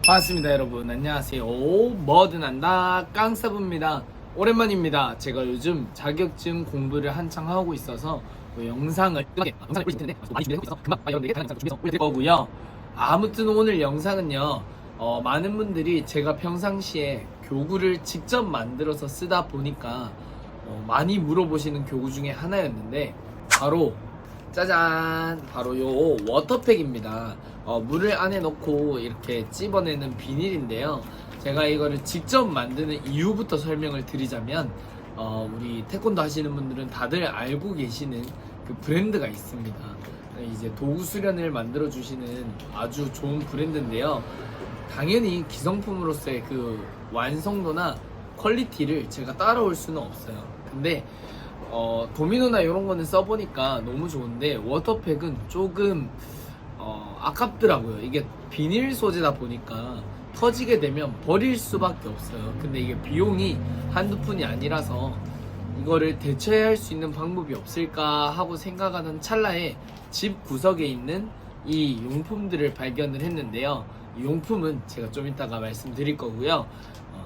반갑습니다 여러분. 안녕하세요. 뭐든 한다 깡사부입니다. 오랜만입니다. 제가 요즘 자격증 공부를 한창 하고 있어서 영상을 올릴 텐데 많이 준비하고 있어서 금방 여러분들에게 다른 영상 준비해서 올릴 거고요. 아무튼 오늘 영상은요, 많은 분들이 제가 평상시에 교구를 직접 만들어서 쓰다 보니까 많이 물어보시는 교구 중에 하나였는데, 바로 짜잔! 바로 요 워터팩입니다. 물을 안에 넣고 이렇게 찝어내는 비닐인데요. 제가 이거를 직접 만드는 이유부터 설명을 드리자면, 우리 태권도 하시는 분들은 다들 알고 계시는 그 브랜드가 있습니다. 이제 도구 수련을 만들어 주시는 아주 좋은 브랜드인데요. 당연히 기성품으로서의 그 완성도나 퀄리티를 제가 따라올 수는 없어요. 근데 도미노나 이런 거는 써보니까 너무 좋은데, 워터팩은 조금 아깝더라고요. 이게 비닐 소재다 보니까 터지게 되면 버릴 수밖에 없어요. 근데 이게 비용이 한두 푼이 아니라서 이거를 대체할 수 있는 방법이 없을까 하고 생각하는 찰나에 집 구석에 있는 이 용품들을 발견을 했는데요. 이 용품은 제가 좀 이따가 말씀드릴 거고요.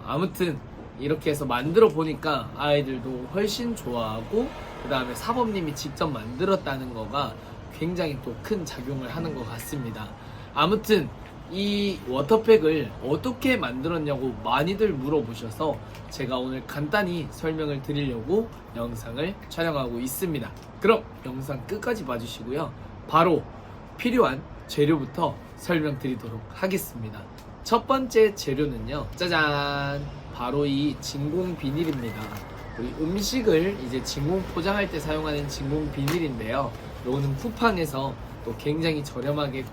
아무튼 이렇게 해서 만들어 보니까 아이들도 훨씬 좋아하고, 그 다음에 사범님이 직접 만들었다는 거가 굉장히 또 큰 작용을 하는 것 같습니다. 아무튼 이 워터팩을 어떻게 만들었냐고 많이들 물어보셔서 제가 오늘 간단히 설명을 드리려고 영상을 촬영하고 있습니다. 그럼 영상 끝까지 봐주시고요. 바로 필요한 재료부터 설명드리도록 하겠습니다. 첫 번째 재료는요, 짜잔! 바로 이 진공 비닐입니다. 우리 음식을 이제 진공 포장할 때 사용하는 진공 비닐인데요. 요거는 쿠팡에서 또 굉장히 저렴하게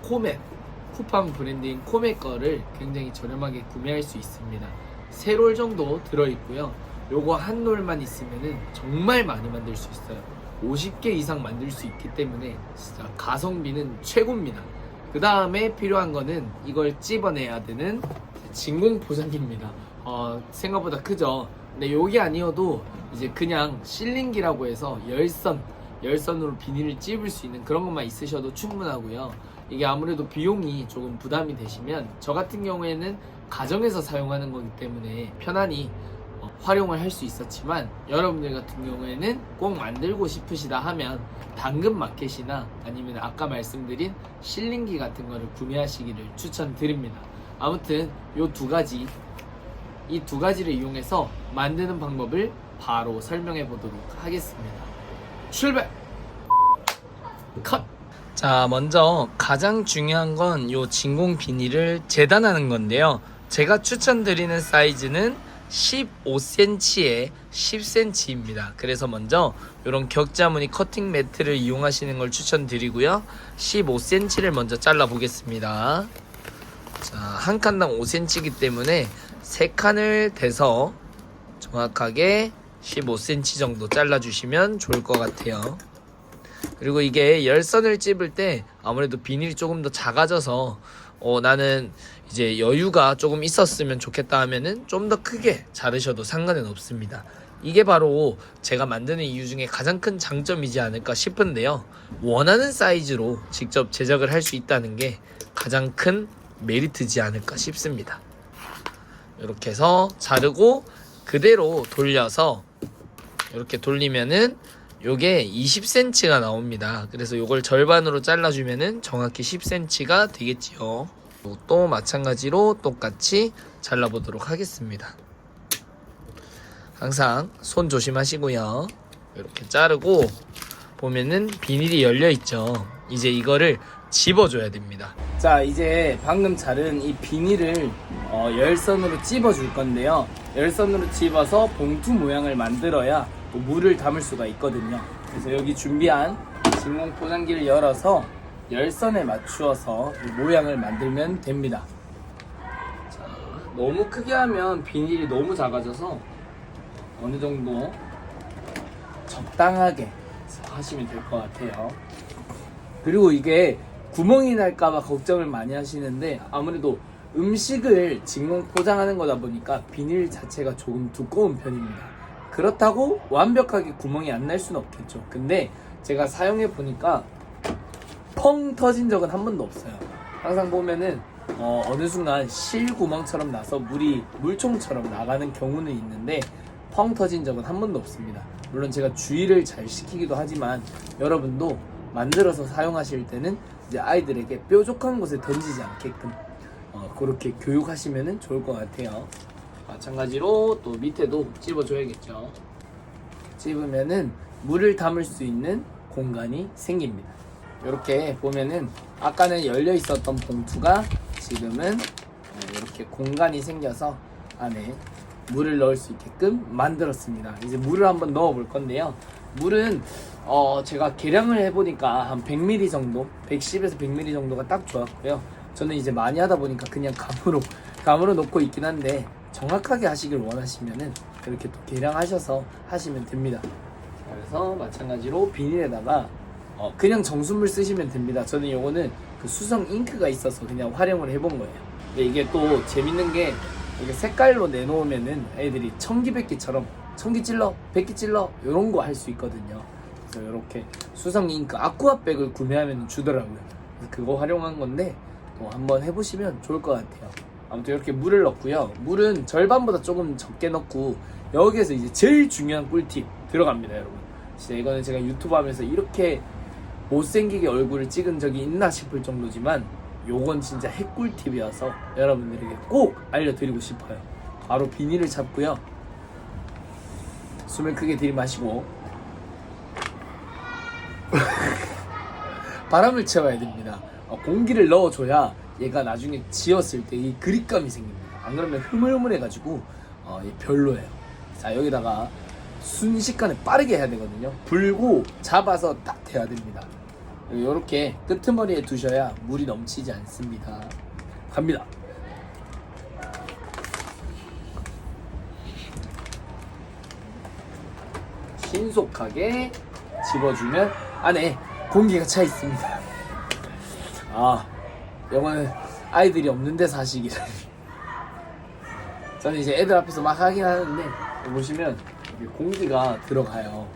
쿠팡 브랜드인 코멧 거를 굉장히 저렴하게 구매할 수 있습니다. 3롤 정도 들어있고요. 요거 한 롤만 있으면은 정말 많이 만들 수 있어요. 50개 이상 만들 수 있기 때문에 진짜 가성비는 최고입니다. 그 다음에 필요한 거는 이걸 찝어내야 되는 진공 포장기입니다. 생각보다 크죠. 근데 요게 아니어도 이제 그냥 실링기라고 해서 열선으로 비닐을 찝을 수 있는 그런 것만 있으셔도 충분하고요. 이게 아무래도 비용이 조금 부담이 되시면, 저 같은 경우에는 가정에서 사용하는 거기 때문에 편안히 활용을 할 수 있었지만, 여러분들 같은 경우에는 꼭 만들고 싶으시다 하면 당근 마켓이나 아니면 아까 말씀드린 실링기 같은 거를 구매하시기를 추천드립니다. 아무튼 이 두 가지를 이용해서 만드는 방법을 바로 설명해 보도록 하겠습니다. 출발! 컷! 자, 먼저 가장 중요한 건 요 진공 비닐을 재단하는 건데요. 제가 추천드리는 사이즈는 15cm에 10cm입니다. 그래서 먼저 이런 격자무늬 커팅 매트를 이용하시는 걸 추천드리고요. 15cm를 먼저 잘라 보겠습니다. 자, 한 칸당 5cm이기 때문에 3칸을 대서 정확하게 15cm 정도 잘라주시면 좋을 것 같아요. 그리고 이게 열선을 찝을 때 아무래도 비닐이 조금 더 작아져서 나는 이제 여유가 조금 있었으면 좋겠다 하면은 좀 더 크게 자르셔도 상관은 없습니다. 이게 바로 제가 만드는 이유 중에 가장 큰 장점이지 않을까 싶은데요. 원하는 사이즈로 직접 제작을 할 수 있다는 게 가장 큰 메리트지 않을까 싶습니다. 이렇게 해서 자르고 그대로 돌려서 이렇게 돌리면은 요게 20cm가 나옵니다. 그래서 요걸 절반으로 잘라주면은 정확히 10cm가 되겠지요. 또 마찬가지로 똑같이 잘라보도록 하겠습니다. 항상 손 조심하시고요. 이렇게 자르고 보면은 비닐이 열려있죠. 이제 이거를 집어줘야 됩니다. 자, 이제 방금 자른 이 비닐을 열선으로 찝어줄 건데요. 열선으로 찝어서 봉투 모양을 만들어야 물을 담을 수가 있거든요. 그래서 여기 준비한 진공 포장기를 열어서 열선에 맞추어서 이 모양을 만들면 됩니다. 자, 너무 크게 하면 비닐이 너무 작아져서 어느 정도 적당하게 하시면 될 것 같아요. 그리고 이게 구멍이 날까봐 걱정을 많이 하시는데, 아무래도 음식을 진공 포장하는 거다 보니까 비닐 자체가 조금 두꺼운 편입니다. 그렇다고 완벽하게 구멍이 안 날 수는 없겠죠. 근데 제가 사용해 보니까 펑 터진 적은 한 번도 없어요. 항상 보면은 어느 순간 실구멍처럼 나서 물이 물총처럼 나가는 경우는 있는데 펑 터진 적은 한 번도 없습니다. 물론 제가 주의를 잘 시키기도 하지만 여러분도 만들어서 사용하실 때는 이제 아이들에게 뾰족한 곳에 던지지 않게끔 그렇게 교육하시면 좋을 것 같아요. 마찬가지로 또 밑에도 찝어줘야겠죠. 찝으면은 물을 담을 수 있는 공간이 생깁니다. 이렇게 보면은 아까는 열려 있었던 봉투가 지금은 이렇게 공간이 생겨서 안에 물을 넣을 수 있게끔 만들었습니다. 이제 물을 한번 넣어 볼 건데요. 물은 제가 계량을 해보니까 한 100ml 정도, 110에서 100ml 정도가 딱 좋았고요. 저는 이제 많이 하다 보니까 그냥 감으로 넣고 있긴 한데 정확하게 하시길 원하시면은 그렇게 또 계량하셔서 하시면 됩니다. 그래서 마찬가지로 비닐에다가 그냥 정수물 쓰시면 됩니다. 저는 요거는 그 수성 잉크가 있어서 그냥 활용을 해본 거예요. 근데 이게 또 재밌는 게 이게 색깔로 내놓으면은 애들이 청기백기처럼 청기 찔러, 백기 찔러 요런 거 할 수 있거든요. 그래서 이렇게 수성 잉크 아쿠아백을 구매하면 주더라고요. 그래서 그거 활용한 건데 또 한번 해보시면 좋을 것 같아요. 아무튼 이렇게 물을 넣고요. 물은 절반보다 조금 적게 넣고 여기에서 이제 제일 중요한 꿀팁 들어갑니다, 여러분. 진짜 이거는 제가 유튜브 하면서 이렇게 못생기게 얼굴을 찍은 적이 있나 싶을 정도지만 요건 진짜 핵꿀팁이어서 여러분들에게 꼭 알려드리고 싶어요. 바로 비닐을 잡고요. 숨을 크게 들이마시고 바람을 채워야 됩니다. 공기를 넣어줘야 얘가 나중에 지었을 때 이 그립감이 생깁니다. 안 그러면 흐물흐물해가지고 별로예요. 자, 여기다가 순식간에 빠르게 해야 되거든요. 불고 잡아서 딱 대야 됩니다. 이렇게 끄트머리에 두셔야 물이 넘치지 않습니다. 갑니다. 신속하게 집어주면 안에 공기가 차 있습니다. 이거는 아이들이 없는 데서 하시기를. 저는 이제 애들 앞에서 막 하긴 하는데 보시면 공기가 들어가요.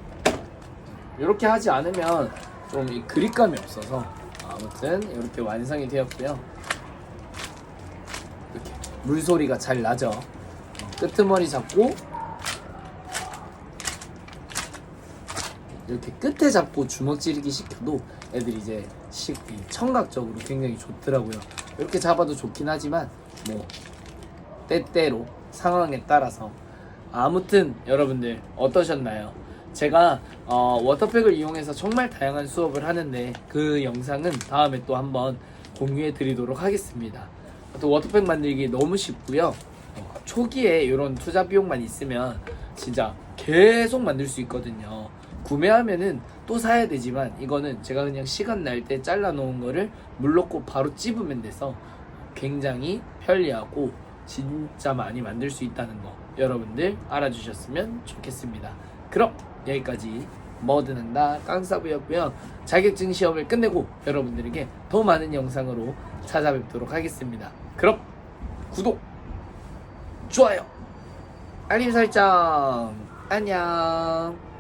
이렇게 하지 않으면 좀 이 그립감이 없어서 아무튼 이렇게 완성이 되었고요. 이렇게 물소리가 잘 나죠. 끄트머리 잡고 이렇게 끝에 잡고 주먹 찌르기 시켜도 애들이 이제 청각적으로 굉장히 좋더라고요. 이렇게 잡아도 좋긴 하지만 뭐 때때로 상황에 따라서. 아무튼 여러분들 어떠셨나요? 제가 워터팩을 이용해서 정말 다양한 수업을 하는데 그 영상은 다음에 또 한번 공유해 드리도록 하겠습니다. 또 워터팩 만들기 너무 쉽고요. 초기에 이런 투자 비용만 있으면 진짜 계속 만들 수 있거든요. 구매하면은 또 사야 되지만 이거는 제가 그냥 시간 날 때 잘라 놓은 거를 물 넣고 바로 찝으면 돼서 굉장히 편리하고 진짜 많이 만들 수 있다는 거 여러분들 알아주셨으면 좋겠습니다. 그럼 여기까지 뭐든한다 깡사부였고요. 자격증 시험을 끝내고 여러분들에게 더 많은 영상으로 찾아뵙도록 하겠습니다. 그럼 구독, 좋아요, 알림 설정, 안녕.